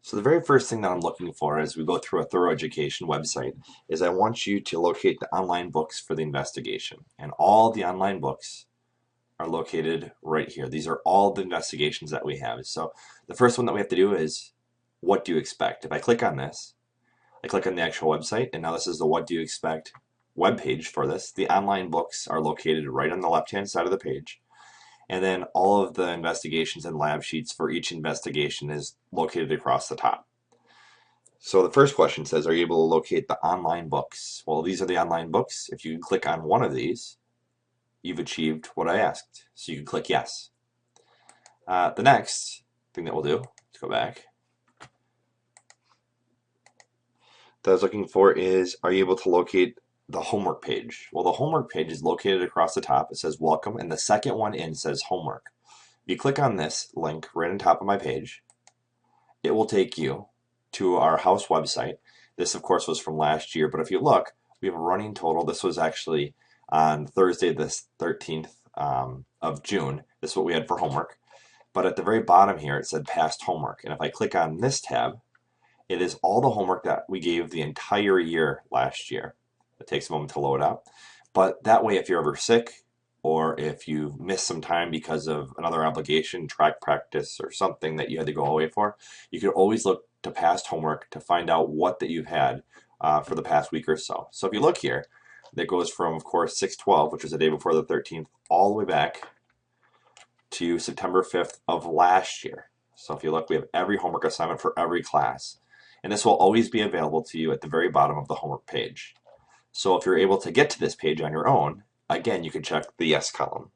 So the very first thing that I'm looking for as we go through a Thurow education website is I want you to locate the online books for the investigation. And all the online books are located right here. These are all the investigations that we have. So the first one that we have to do is what do you expect? If I click on this, I click on the actual website, and now this is the what do you expect web page for this. The online books are located right on the left-hand side of the page. And then all of the investigations and lab sheets for each investigation is located across the top. So the first question says, are you able to locate the online books? Well, these are the online books. If you click on one of these, you've achieved what I asked. So you can click yes. The next thing that we'll do, let's go back. That I was looking for is, are you able to locate the homework page? Well, the homework page is located across the top. It says welcome, and the second one in says homework. If you click on this link right on top of my page, it will take you to our house website. This, of course, was from last year, but if you look, we have a running total. This was actually on Thursday, the 13th of June. This is what we had for homework. But at the very bottom here, it said past homework. And if I click on this tab, it is all the homework that we gave the entire year last year. It takes a moment to load up. But that way, if you're ever sick, or if you missed some time because of another obligation, track practice, or something that you had to go away for, you could always look to past homework to find out what that you've had for the past week or so. So if you look here, that goes from, of course, 6/12, which was the day before the 13th, all the way back to September 5th of last year. So if you look, we have every homework assignment for every class. And this will always be available to you at the very bottom of the homework page. So if you're able to get to this page on your own, again, you can check the yes column.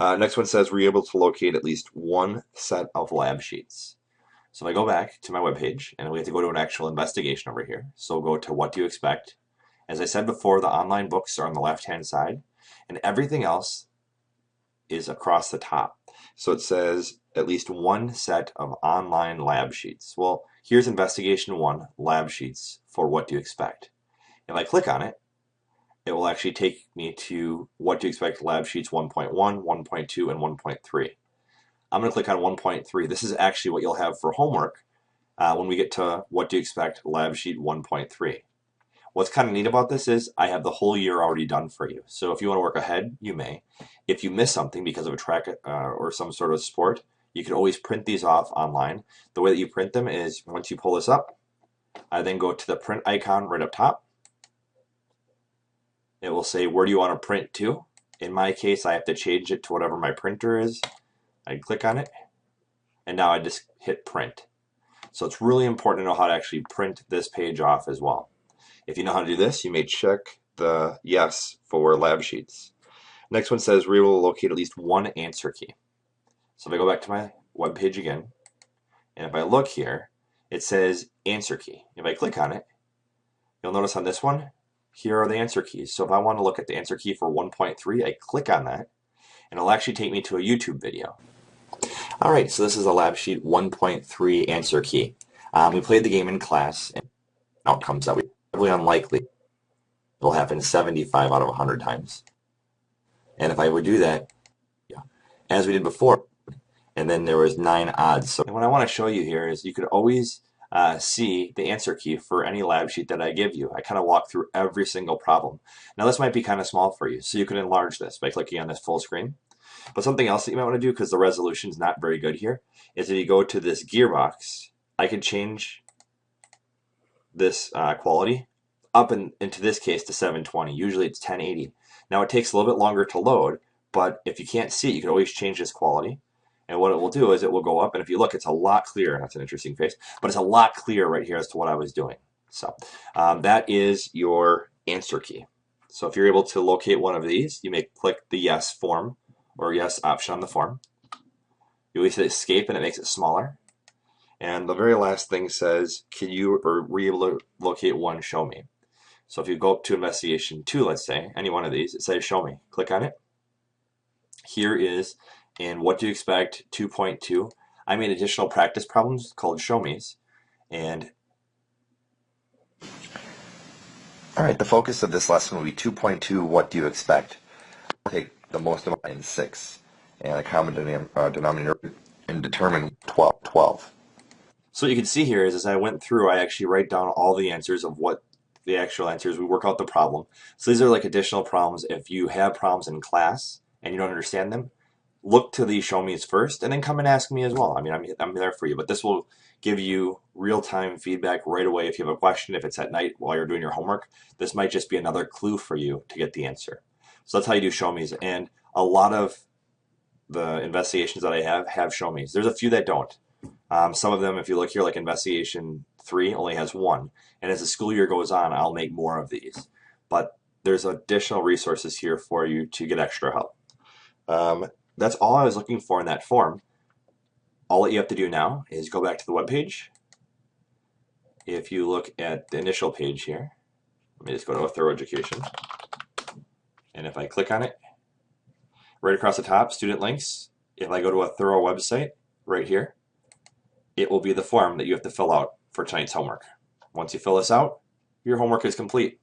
Next one says, were you able to locate at least one set of lab sheets? So if I go back to my webpage, and we have to go to an actual investigation over here. So we'll go to what do you expect? As I said before, the online books are on the left-hand side, and everything else is across the top. So it says at least one set of online lab sheets. Well, here's investigation 1, lab sheets for what do you expect. If I click on it, it will actually take me to what do you expect lab sheets 1.1, 1.2, and 1.3. I'm going to click on 1.3. This is actually what you'll have for homework when we get to what do you expect lab sheet 1.3. What's kind of neat about this is I have the whole year already done for you. So if you want to work ahead, you may. If you miss something because of a track or some sort of sport, you can always print these off online. The way that you print them is once you pull this up, I then go to the print icon right up top. It will say, where do you want to print to? In my case, I have to change it to whatever my printer is. I click on it, and now I just hit print. So it's really important to know how to actually print this page off as well. If you know how to do this, you may check the yes for lab sheets. Next one says, we will locate at least one answer key. So if I go back to my web page again, and if I look here, it says answer key. If I click on it, you'll notice on this one, here are the answer keys. So if I want to look at the answer key for 1.3, I click on that, and it'll actually take me to a YouTube video. All right, so this is a lab sheet 1.3 answer key. We played the game in class, and outcomes that we probably unlikely will happen 75 out of 100 times. And if I would do that, yeah, as we did before, and then there was 9 odds. So what I want to show you here is you could always see the answer key for any lab sheet that I give you. I kind of walk through every single problem. Now this might be kind of small for you, so you can enlarge this by clicking on this full screen. But something else that you might want to do, because the resolution is not very good here, is if you go to this gearbox, I could change this quality up into this case to 720. Usually it's 1080. Now it takes a little bit longer to load, but if you can't see, you can always change this quality. And what it will do is it will go up, and if you look, it's a lot clearer. That's an interesting face, but it's a lot clearer right here as to what I was doing. So that is your answer key. So if you're able to locate one of these, you may click the yes form or yes option on the form. You always hit escape, and it makes it smaller. And the very last thing says, can you or were you able to locate one? Show me. So if you go up to investigation 2, let's say, any one of these, it says show me. Click on it. Here is in what do you expect 2.2. I made additional practice problems called show me's. And all right, the focus of this lesson will be 2.2, what do you expect? I'll take the most amount in 6 and a common denominator and determine 12. So what you can see here is as I went through, I actually write down all the answers of what the actual answers. We work out the problem. So these are like additional problems. If you have problems in class and you don't understand them, look to these show me's first and then come and ask me as well. I mean, I'm there for you, but this will give you real-time feedback right away if you have a question. If it's at night while you're doing your homework, this might just be another clue for you to get the answer. So that's how you do show me's. And a lot of the investigations that I have show me's. There's a few that don't. Some of them, if you look here, like investigation 3 only has one. And as the school year goes on, I'll make more of these. But there's additional resources here for you to get extra help. That's all I was looking for in that form. All that you have to do now is go back to the web page. If you look at the initial page here, let me just go to a Thurow Education. And if I click on it, right across the top, student links. If I go to a Thurow website right here, it will be the form that you have to fill out for tonight's homework. Once you fill this out, your homework is complete.